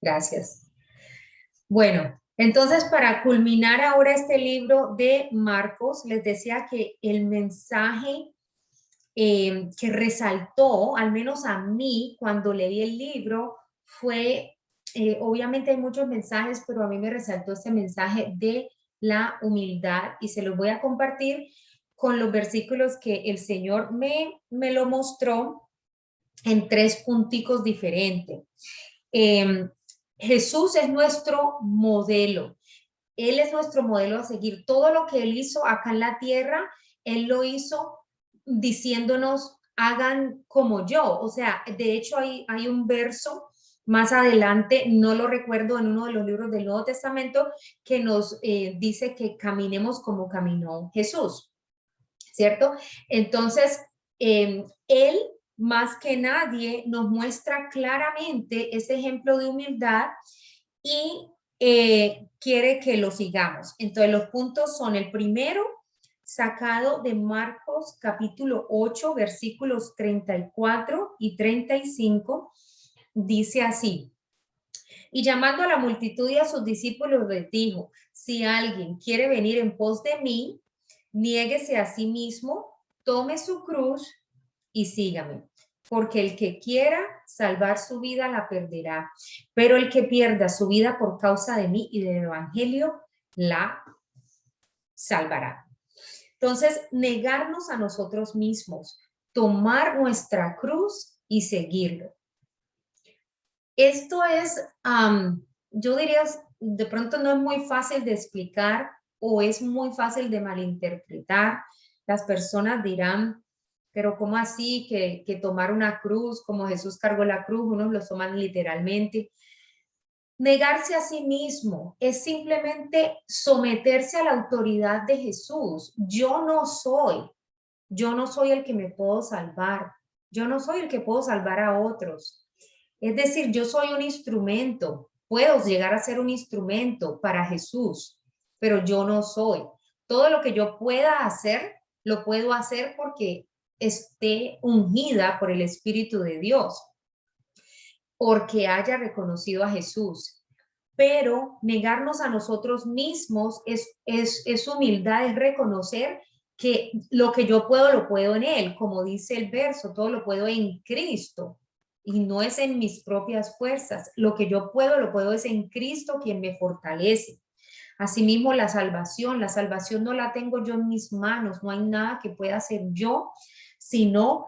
Gracias. Bueno, entonces para culminar ahora este libro de Marcos, les decía que el mensaje que resaltó, al menos a mí, cuando leí el libro, fue, obviamente hay muchos mensajes, pero a mí me resaltó este mensaje de la humildad y se los voy a compartir con los versículos que el Señor me lo mostró en tres punticos diferentes. Eh, Jesús es nuestro modelo. Él es nuestro modelo a seguir. Todo lo que Él hizo acá en la tierra, Él lo hizo diciéndonos, hagan como yo. O sea, de hecho hay un verso más adelante, no lo recuerdo, en uno de los libros del Nuevo Testamento, que nos dice que caminemos como caminó Jesús, ¿cierto? Entonces, Él más que nadie nos muestra claramente ese ejemplo de humildad y quiere que lo sigamos. Entonces, los puntos son el primero, sacado de Marcos capítulo 8, versículos 34 y 35, dice así: y llamando a la multitud y a sus discípulos les dijo, si alguien quiere venir en pos de mí, niéguese a sí mismo, tome su cruz y sígame. Porque el que quiera salvar su vida la perderá, pero el que pierda su vida por causa de mí y del evangelio la salvará. Entonces, negarnos a nosotros mismos, tomar nuestra cruz y seguirlo. Esto es, yo diría, de pronto no es muy fácil de explicar o es muy fácil de malinterpretar. Las personas dirán, pero ¿cómo así que tomar una cruz, como Jesús cargó la cruz, unos lo toman literalmente? Negarse a sí mismo es simplemente someterse a la autoridad de Jesús. Yo no soy el que me puedo salvar. Yo no soy el que puedo salvar a otros. Es decir, yo soy un instrumento, puedo llegar a ser un instrumento para Jesús, pero yo no soy. Todo lo que yo pueda hacer, lo puedo hacer porque esté ungida por el Espíritu de Dios, porque haya reconocido a Jesús. Pero negarnos a nosotros mismos es humildad, es reconocer que lo que yo puedo, lo puedo en Él, como dice el verso, todo lo puedo en Cristo y no es en mis propias fuerzas. Lo que yo puedo, lo puedo es en Cristo quien me fortalece. Asimismo, la salvación no la tengo yo en mis manos, no hay nada que pueda hacer yo, sino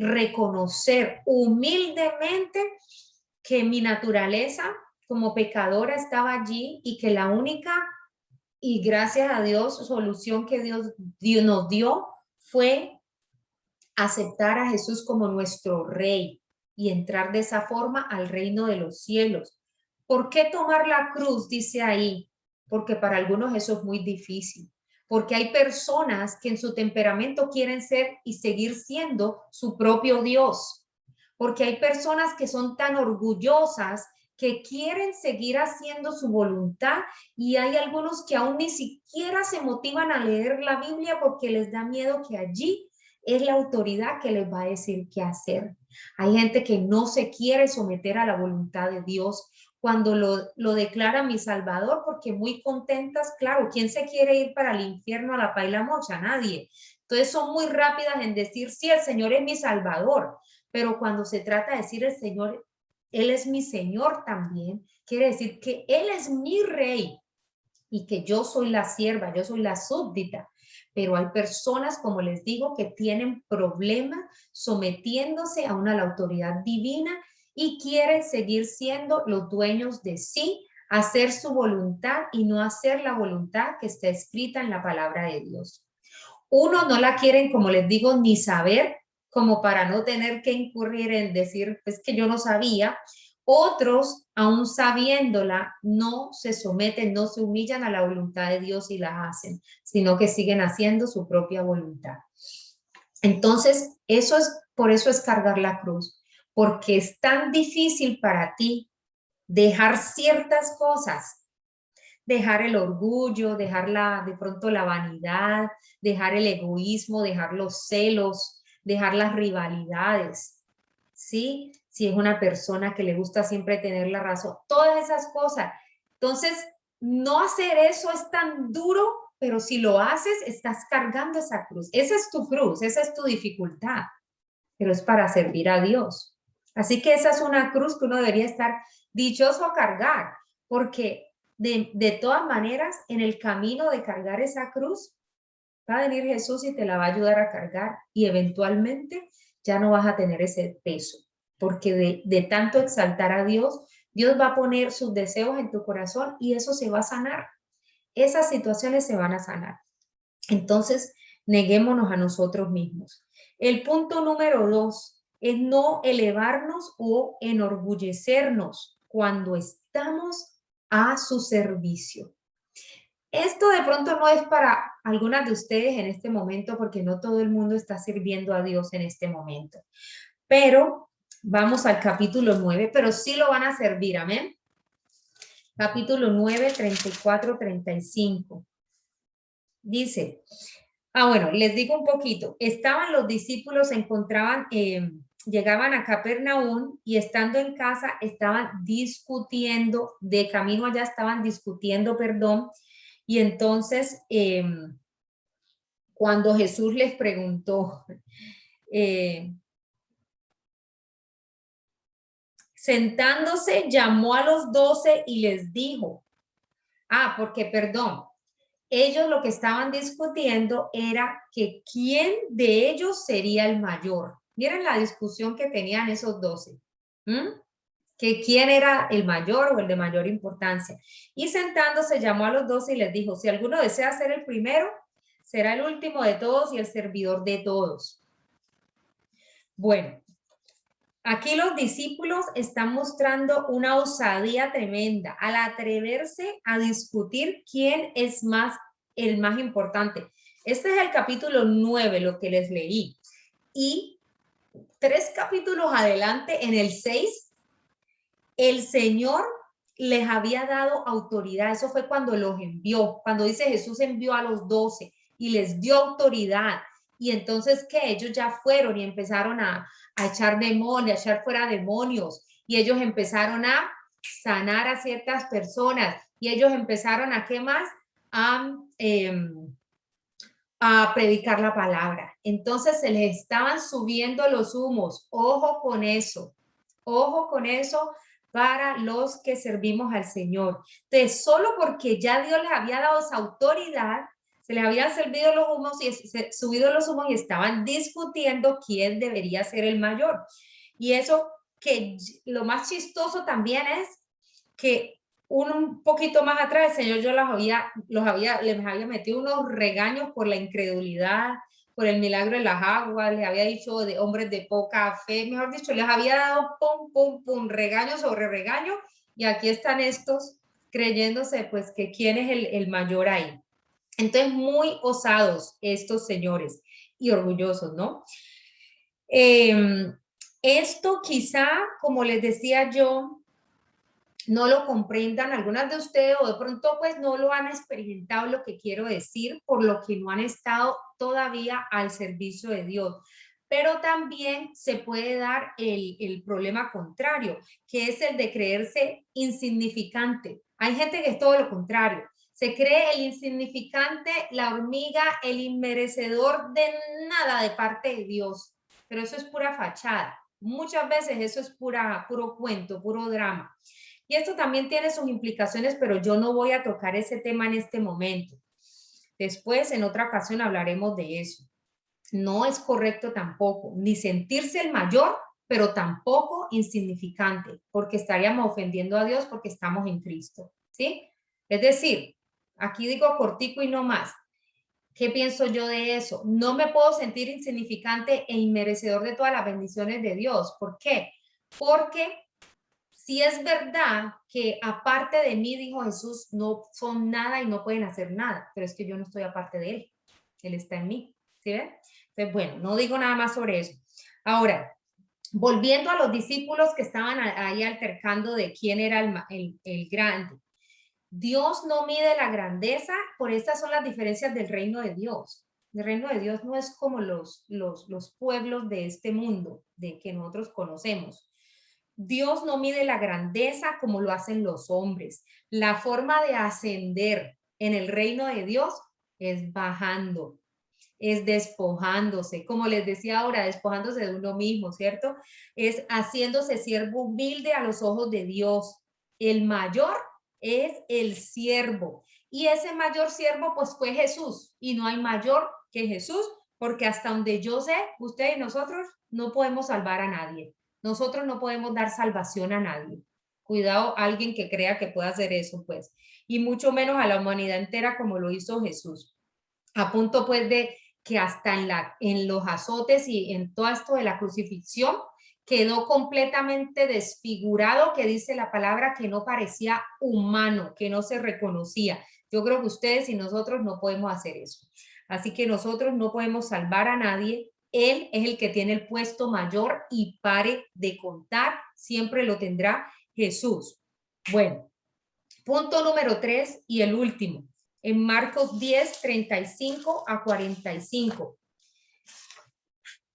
reconocer humildemente que mi naturaleza como pecadora estaba allí y que la única, y gracias a Dios, solución que Dios nos dio fue aceptar a Jesús como nuestro rey y entrar de esa forma al reino de los cielos. ¿Por qué tomar la cruz? Dice ahí, porque para algunos eso es muy difícil, porque hay personas que en su temperamento quieren ser y seguir siendo su propio Dios, porque hay personas que son tan orgullosas que quieren seguir haciendo su voluntad y hay algunos que aún ni siquiera se motivan a leer la Biblia porque les da miedo que allí es la autoridad que les va a decir qué hacer. Hay gente que no se quiere someter a la voluntad de Dios cuando lo declara mi Salvador, porque muy contentas, claro, ¿quién se quiere ir para el infierno a la paila mocha? Nadie. Entonces son muy rápidas en decir, sí, el Señor es mi Salvador, pero cuando se trata de decir el Señor, Él es mi Señor también, quiere decir que Él es mi Rey y que yo soy la sierva, yo soy la súbdita. Pero hay personas, como les digo, que tienen problemas sometiéndose a la autoridad divina y quieren seguir siendo los dueños de sí, hacer su voluntad y no hacer la voluntad que está escrita en la palabra de Dios. Uno no la quieren, como les digo, ni saber, como para no tener que incurrir en decir, pues que yo no sabía. Otros, aún sabiéndola, no se someten, no se humillan a la voluntad de Dios y la hacen, sino que siguen haciendo su propia voluntad. Entonces, por eso es cargar la cruz, porque es tan difícil para ti dejar ciertas cosas, dejar el orgullo, dejar de pronto la vanidad, dejar el egoísmo, dejar los celos, dejar las rivalidades, ¿sí? si es una persona que le gusta siempre tener la razón, todas esas cosas. Entonces, no hacer eso es tan duro, pero si lo haces, estás cargando esa cruz. Esa es tu cruz, esa es tu dificultad, pero es para servir a Dios. Así que esa es una cruz que uno debería estar dichoso a cargar, porque de todas maneras, en el camino de cargar esa cruz, va a venir Jesús y te la va a ayudar a cargar y eventualmente ya no vas a tener ese peso, porque de tanto exaltar a Dios, Dios va a poner sus deseos en tu corazón y eso se va a sanar. Esas situaciones se van a sanar. Entonces, neguémonos a nosotros mismos. El punto número 2 es no elevarnos o enorgullecernos cuando estamos a su servicio. Esto de pronto no es para algunas de ustedes en este momento, porque no todo el mundo está sirviendo a Dios en este momento. Pero vamos al capítulo 9, pero sí lo van a servir, amén. Capítulo 9, 34, 35. Dice, bueno, les digo un poquito. Estaban los discípulos, se encontraban, llegaban a Capernaum y estando en casa estaban discutiendo, de camino allá estaban discutiendo, perdón. Y entonces, cuando Jesús les preguntó, sentándose, llamó a los 12 y les dijo, porque perdón, ellos lo que estaban discutiendo era que quién de ellos sería el mayor. Miren la discusión que tenían esos 12. Que quién era el mayor o el de mayor importancia. Y sentándose llamó a los 12 y les dijo, si alguno desea ser el primero, será el último de todos y el servidor de todos. Bueno, aquí los discípulos están mostrando una osadía tremenda al atreverse a discutir quién es el más importante. Este es el capítulo 9, lo que les leí. Y 3 capítulos adelante, en el 6, el Señor les había dado autoridad. Eso fue cuando los envió. Cuando dice Jesús envió a los 12 y les dio autoridad. Y entonces que ellos ya fueron y empezaron a echar demonios, a echar fuera demonios. Y ellos empezaron a sanar a ciertas personas. Y ellos empezaron a, ¿qué más? A predicar la palabra. Entonces se les estaban subiendo los humos. Ojo con eso. Ojo con eso para los que servimos al Señor. Entonces, solo porque ya Dios les había dado esa autoridad, se les habían subido los humos y estaban discutiendo quién debería ser el mayor. Y eso, que lo más chistoso también es que un poquito más atrás, el Señor yo les había metido unos regaños por la incredulidad, por el milagro de las aguas, les había dicho de hombres de poca fe, mejor dicho, les había dado pum, pum, pum, regaño sobre regaño, y aquí están estos creyéndose pues que quién es el mayor ahí. Entonces, muy osados estos señores y orgullosos, ¿no? Esto quizá, como les decía yo, no lo comprendan algunas de ustedes o de pronto pues no lo han experimentado, lo que quiero decir, por lo que no han estado todavía al servicio de Dios. Pero también se puede dar el problema contrario, que es el de creerse insignificante. Hay gente que es todo lo contrario. Se cree el insignificante, la hormiga, el inmerecedor de nada de parte de Dios. Pero eso es pura fachada. Muchas veces eso es puro cuento, puro drama. Y esto también tiene sus implicaciones, pero yo no voy a tocar ese tema en este momento. Después, en otra ocasión, hablaremos de eso. No es correcto tampoco, ni sentirse el mayor, pero tampoco insignificante, porque estaríamos ofendiendo a Dios porque estamos en Cristo, ¿sí? Es decir, aquí digo cortico y no más. ¿Qué pienso yo de eso? No me puedo sentir insignificante e inmerecedor de todas las bendiciones de Dios. ¿Por qué? Porque si es verdad que aparte de mí, dijo Jesús, no son nada y no pueden hacer nada, pero es que yo no estoy aparte de Él. Él está en mí. ¿Sí ven? Entonces, bueno, no digo nada más sobre eso. Ahora, volviendo a los discípulos que estaban ahí altercando de quién era el grande. Dios no mide la grandeza, por estas son las diferencias del reino de Dios. El reino de Dios no es como los pueblos de este mundo, de que nosotros conocemos. Dios no mide la grandeza como lo hacen los hombres. La forma de ascender en el reino de Dios es bajando, es despojándose, como les decía ahora, despojándose de uno mismo, ¿cierto? Es haciéndose siervo humilde a los ojos de Dios. El mayor es el siervo. Y ese mayor siervo pues fue Jesús. Y no hay mayor que Jesús, porque hasta donde yo sé, usted y nosotros no podemos salvar a nadie. Nosotros no podemos dar salvación a nadie. Cuidado, alguien que crea que pueda hacer eso, pues. Y mucho menos a la humanidad entera como lo hizo Jesús. A punto pues de que hasta en los azotes y en todo esto de la crucifixión quedó completamente desfigurado, que dice la palabra que no parecía humano, que no se reconocía. Yo creo que ustedes y nosotros no podemos hacer eso. Así que nosotros no podemos salvar a nadie. Él es el que tiene el puesto mayor y pare de contar, siempre lo tendrá Jesús. Bueno, punto número 3 y el último, en Marcos 10, 35 a 45.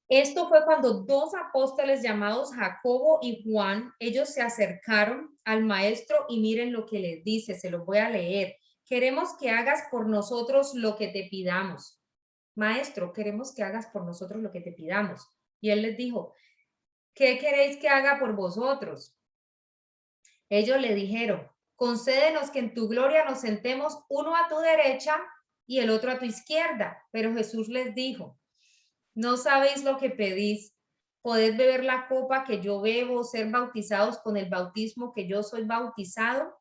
Esto fue cuando dos apóstoles llamados Jacobo y Juan, ellos se acercaron al maestro y miren lo que les dice, se los voy a leer. Queremos que hagas por nosotros lo que te pidamos. Maestro, queremos que hagas por nosotros lo que te pidamos. Y él les dijo, ¿qué queréis que haga por vosotros? Ellos le dijeron, concédenos que en tu gloria nos sentemos uno a tu derecha y el otro a tu izquierda. Pero Jesús les dijo, no sabéis lo que pedís. ¿Podéis beber la copa que yo bebo, ser bautizados con el bautismo que yo soy bautizado?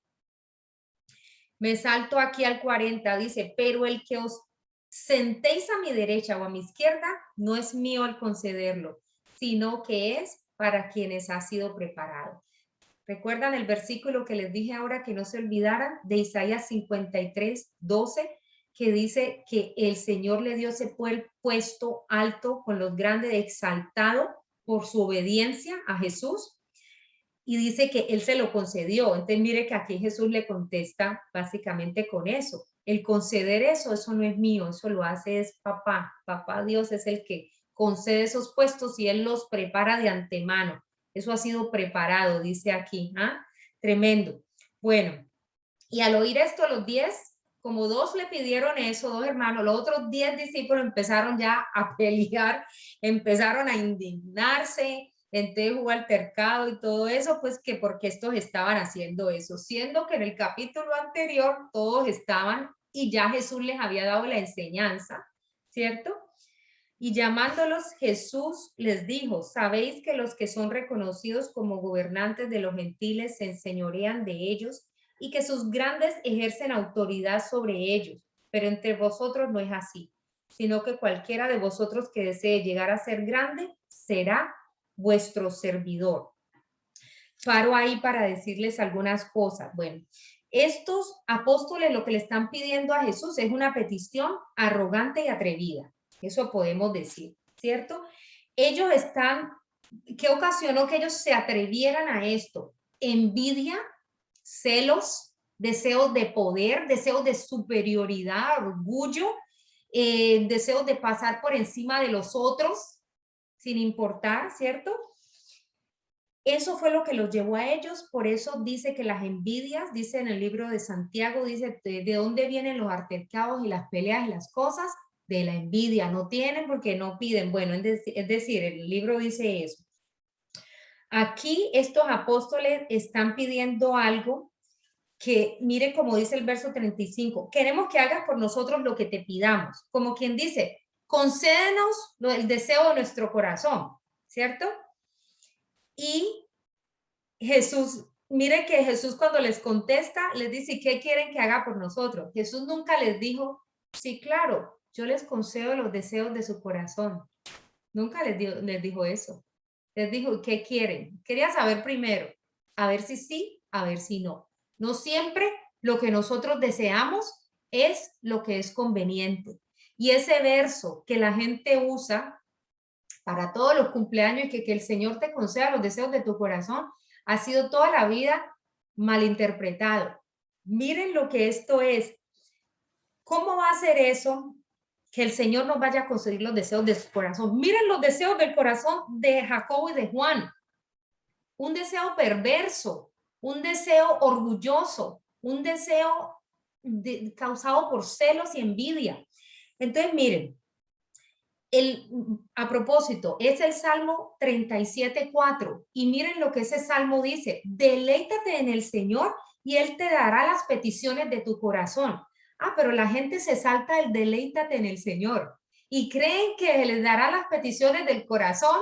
Me salto aquí al 40, dice, pero el que os sentéis a mi derecha o a mi izquierda, no es mío el concederlo, sino que es para quienes ha sido preparado. ¿Recuerdan el versículo que les dije ahora que no se olvidaran de Isaías 53, 12? Que dice que el Señor le dio ese puesto alto con los grandes, exaltado por su obediencia a Jesús. Y dice que él se lo concedió. Entonces mire que aquí Jesús le contesta básicamente con eso. El conceder eso no es mío, eso lo hace es papá. Papá Dios es el que concede esos puestos y él los prepara de antemano. Eso ha sido preparado, dice aquí. ¿Ah? Tremendo. Bueno, y al oír esto, los 10, como dos le pidieron eso, dos hermanos, los otros 10 discípulos empezaron ya a pelear, empezaron a indignarse, entonces hubo altercado y todo eso, pues que porque estos estaban haciendo eso, siendo que en el capítulo anterior todos estaban y ya Jesús les había dado la enseñanza, ¿cierto? Y llamándolos Jesús les dijo, ¿sabéis que los que son reconocidos como gobernantes de los gentiles se enseñorean de ellos y que sus grandes ejercen autoridad sobre ellos? Pero entre vosotros no es así, sino que cualquiera de vosotros que desee llegar a ser grande será vuestro servidor. Paro ahí para decirles algunas cosas. Bueno, estos apóstoles lo que le están pidiendo a Jesús es una petición arrogante y atrevida. Eso podemos decir, ¿cierto? Ellos están, ¿qué ocasionó que ellos se atrevieran a esto? Envidia, celos, deseos de poder, deseos de superioridad, orgullo, deseos de pasar por encima de los otros, sin importar, ¿cierto? Eso fue lo que los llevó a ellos, por eso dice que las envidias, dice en el libro de Santiago, dice, ¿de dónde vienen los altercados y las peleas y las cosas? De la envidia, no tienen porque no piden. Bueno, es decir, el libro dice eso. Aquí estos apóstoles están pidiendo algo que, mire como dice el verso 35, queremos que hagas por nosotros lo que te pidamos, como quien dice, concédenos el deseo de nuestro corazón, ¿cierto? Y Jesús, mire que Jesús cuando les contesta, les dice, ¿qué quieren que haga por nosotros? Jesús nunca les dijo, sí, claro, yo les concedo los deseos de su corazón. Nunca les dijo eso. Les dijo, ¿qué quieren? Quería saber primero, a ver si sí, a ver si no. No siempre lo que nosotros deseamos es lo que es conveniente. Y ese verso que la gente usa para todos los cumpleaños y que el Señor te conceda los deseos de tu corazón, ha sido toda la vida malinterpretado. Miren lo que esto es. ¿Cómo va a ser eso? Que el Señor nos vaya a conceder los deseos de su corazón. Miren los deseos del corazón de Jacobo y de Juan. un deseo perverso, un deseo orgulloso, un deseo causado por celos y envidia. Entonces, miren, a propósito, es el Salmo 37:4 y miren lo que ese Salmo dice: deleítate en el Señor y Él te dará las peticiones de tu corazón. Ah, pero la gente se salta el deleítate en el Señor y creen que les dará las peticiones del corazón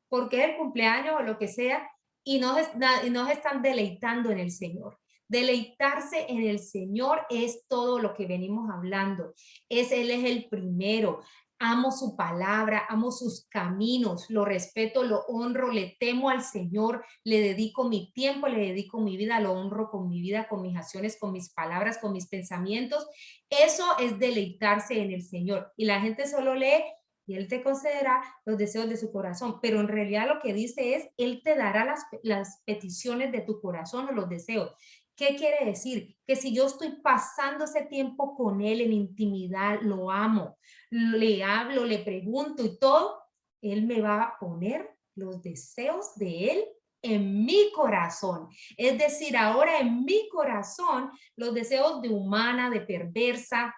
porque es el cumpleaños o lo que sea y no se están deleitando en el Señor. Deleitarse en el Señor es todo lo que venimos hablando. Él es el primero. Amo su palabra, amo sus caminos, lo respeto, lo honro, le temo al Señor, le dedico mi tiempo, le dedico mi vida, lo honro con mi vida, con mis acciones, con mis palabras, con mis pensamientos. Eso es deleitarse en el Señor. Y la gente solo lee y Él te concederá los deseos de su corazón. Pero en realidad lo que dice es, Él te dará las peticiones de tu corazón o los deseos. ¿Qué quiere decir? Que si yo estoy pasando ese tiempo con Él en intimidad, lo amo, le hablo, le pregunto y todo, Él me va a poner los deseos de Él en mi corazón. Es decir, ahora en mi corazón, los deseos de humana, de perversa,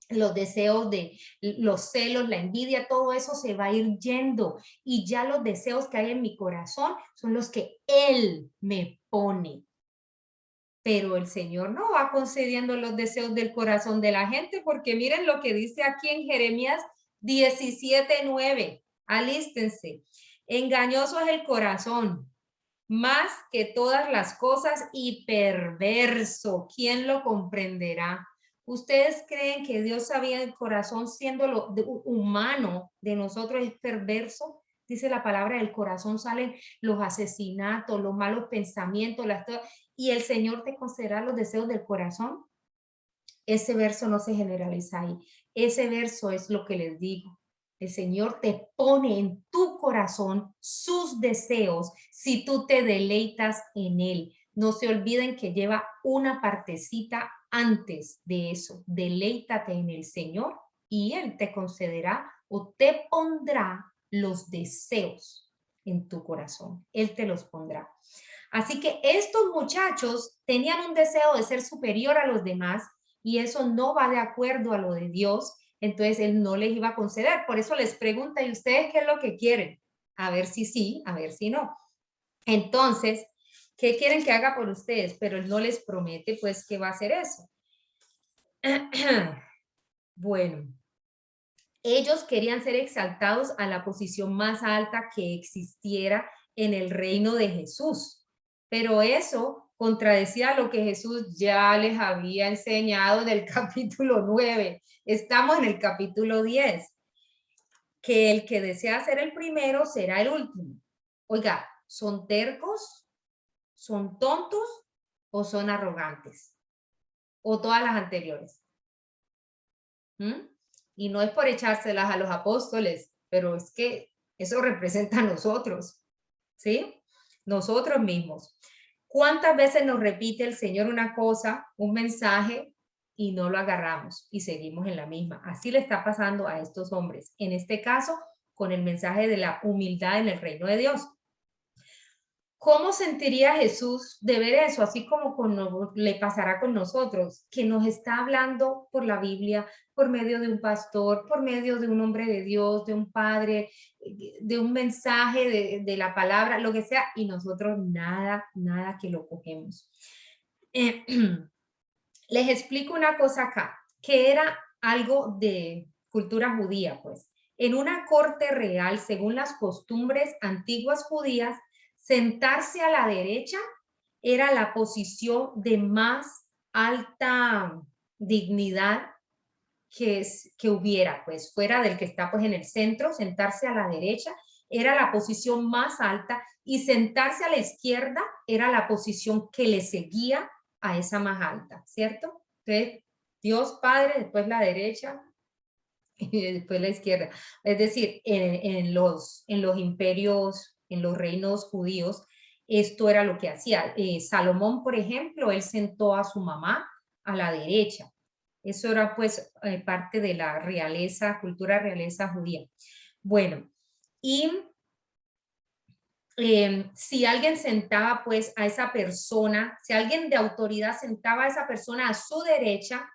los deseos de los celos, la envidia, todo eso se va a ir yendo y ya los deseos que hay en mi corazón son los que Él me pone. Pero el Señor no va concediendo los deseos del corazón de la gente, porque miren lo que dice aquí en Jeremías 17:9. Alístense. Engañoso es el corazón, más que todas las cosas, y perverso. ¿Quién lo comprenderá? ¿Ustedes creen que Dios sabía el corazón, siendo lo humano de nosotros, es perverso? Dice la palabra, del corazón salen los asesinatos, los malos pensamientos, y el Señor te concederá los deseos del corazón. Ese verso no se generaliza ahí. Ese verso es lo que les digo. El Señor te pone en tu corazón sus deseos si tú te deleitas en Él. No se olviden que lleva una partecita antes de eso. Deleítate en el Señor y Él te concederá o te pondrá los deseos en tu corazón. Él te los pondrá. Así que estos muchachos tenían un deseo de ser superior a los demás y eso no va de acuerdo a lo de Dios, entonces Él no les iba a conceder. Por eso les pregunta, ¿y ustedes qué es lo que quieren? A ver si sí, a ver si no. Entonces, ¿qué quieren que haga por ustedes? Pero Él no les promete, pues, que va a hacer eso. Bueno, ellos querían ser exaltados a la posición más alta que existiera en el reino de Jesús. Pero eso contradecía lo que Jesús ya les había enseñado en el capítulo 9. Estamos en el capítulo 10. Que el que desea ser el primero será el último. Oiga, ¿son tercos? ¿Son tontos? ¿O son arrogantes? ¿O todas las anteriores? ¿Mm? Y no es por echárselas a los apóstoles, pero es que eso representa a nosotros, ¿sí? Nosotros mismos. ¿Cuántas veces nos repite el Señor una cosa, un mensaje, y no lo agarramos y seguimos en la misma? Así le está pasando a estos hombres. En este caso, con el mensaje de la humildad en el reino de Dios. ¿Cómo sentiría Jesús de ver eso? Así como le pasará con nosotros, que nos está hablando por la Biblia, por medio de un pastor, por medio de un hombre de Dios, de un padre, de un mensaje de la palabra, lo que sea, y nosotros nada, nada que lo cogemos. Les explico una cosa acá, que era algo de cultura judía, pues. En una corte real, según las costumbres antiguas judías, sentarse a la derecha era la posición de más alta dignidad que hubiera, pues fuera del que está pues en el centro, sentarse a la derecha era la posición más alta y sentarse a la izquierda era la posición que le seguía a esa más alta, ¿cierto? Entonces, Dios Padre, después la derecha y después la izquierda. Es decir, en los imperios, en los reinos judíos, esto era lo que hacía. Salomón, por ejemplo, él sentó a su mamá a la derecha. Eso era pues parte de la realeza, cultura realeza judía. Bueno, y si alguien sentaba pues a esa persona, si alguien de autoridad sentaba a esa persona a su derecha,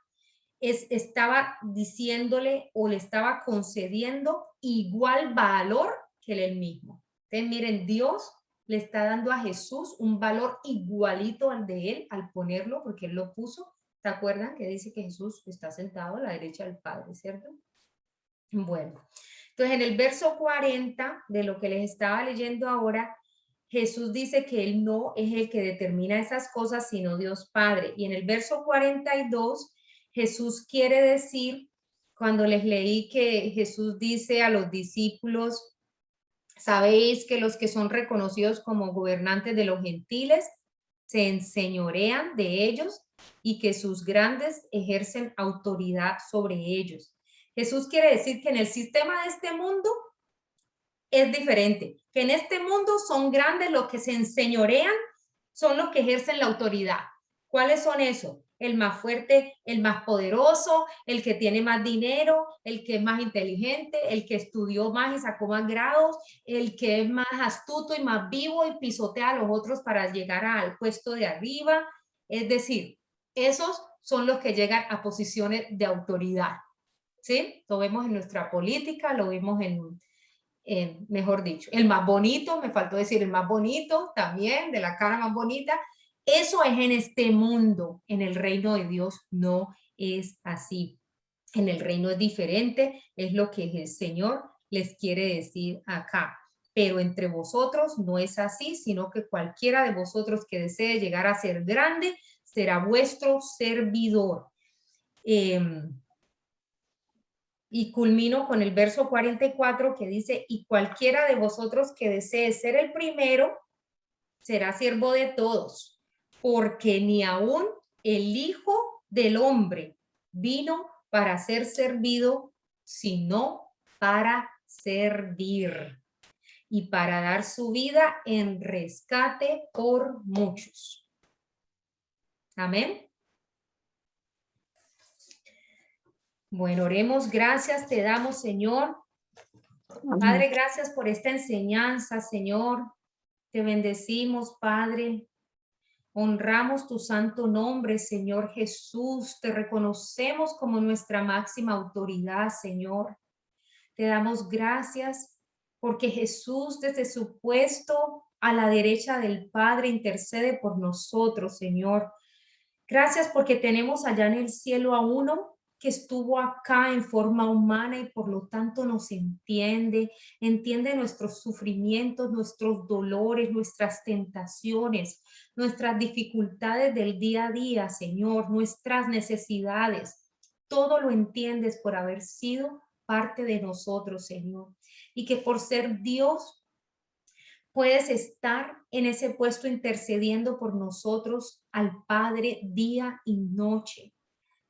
estaba diciéndole o le estaba concediendo igual valor que él mismo. Entonces, miren, Dios le está dando a Jesús un valor igualito al de él al ponerlo, porque él lo puso. ¿Se acuerdan que dice que Jesús está sentado a la derecha del Padre, cierto? Bueno, entonces en el verso 40 de lo que les estaba leyendo ahora, Jesús dice que él no es el que determina esas cosas, sino Dios Padre. Y en el verso 42, Jesús quiere decir, cuando les leí que Jesús dice a los discípulos, sabéis que los que son reconocidos como gobernantes de los gentiles se enseñorean de ellos y que sus grandes ejercen autoridad sobre ellos. Jesús quiere decir que en el sistema de este mundo es diferente, que en este mundo son grandes los que se enseñorean, son los que ejercen la autoridad. ¿Cuáles son esos? El más fuerte, el más poderoso, el que tiene más dinero, el que es más inteligente, el que estudió más y sacó más grados, el que es más astuto y más vivo y pisotea a los otros para llegar al puesto de arriba. Es decir, esos son los que llegan a posiciones de autoridad. ¿Sí? Lo vemos en nuestra política, lo vemos mejor dicho, el más bonito, me faltó decir el más bonito también, de la cara más bonita. Eso es en este mundo. En el reino de Dios no es así. En el reino es diferente, es lo que el Señor les quiere decir acá. Pero entre vosotros no es así, sino que cualquiera de vosotros que desee llegar a ser grande será vuestro servidor. Y culmino con el verso 44 que dice, y cualquiera de vosotros que desee ser el primero será siervo de todos, porque ni aún el Hijo del Hombre vino para ser servido, sino para servir y para dar su vida en rescate por muchos. Amén. Bueno, oremos. Gracias te damos, Señor. Padre, gracias por esta enseñanza, Señor. Te bendecimos, Padre. Honramos tu santo nombre, Señor Jesús. Te reconocemos como nuestra máxima autoridad, Señor. Te damos gracias porque Jesús, desde su puesto a la derecha del Padre, intercede por nosotros, Señor. Gracias porque tenemos allá en el cielo a uno que estuvo acá en forma humana y por lo tanto nos entiende, entiende nuestros sufrimientos, nuestros dolores, nuestras tentaciones, nuestras dificultades del día a día, Señor, nuestras necesidades. Todo lo entiendes por haber sido parte de nosotros, Señor. Y que por ser Dios puedes estar en ese puesto intercediendo por nosotros al Padre día y noche.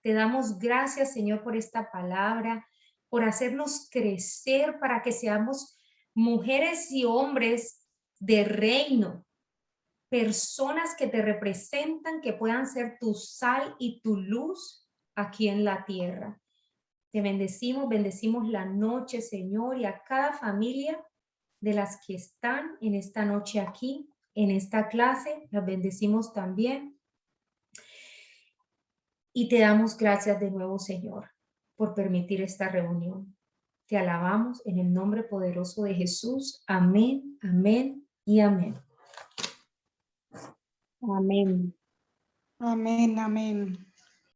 Te damos gracias, Señor, por esta palabra, por hacernos crecer para que seamos mujeres y hombres de reino, personas que te representan, que puedan ser tu sal y tu luz aquí en la tierra. Te bendecimos, bendecimos la noche, Señor, y a cada familia de las que están en esta noche aquí, en esta clase, las bendecimos también. Y te damos gracias de nuevo, Señor, por permitir esta reunión. Te alabamos en el nombre poderoso de Jesús. Amén, amén y amén. Amén. Amén, amén.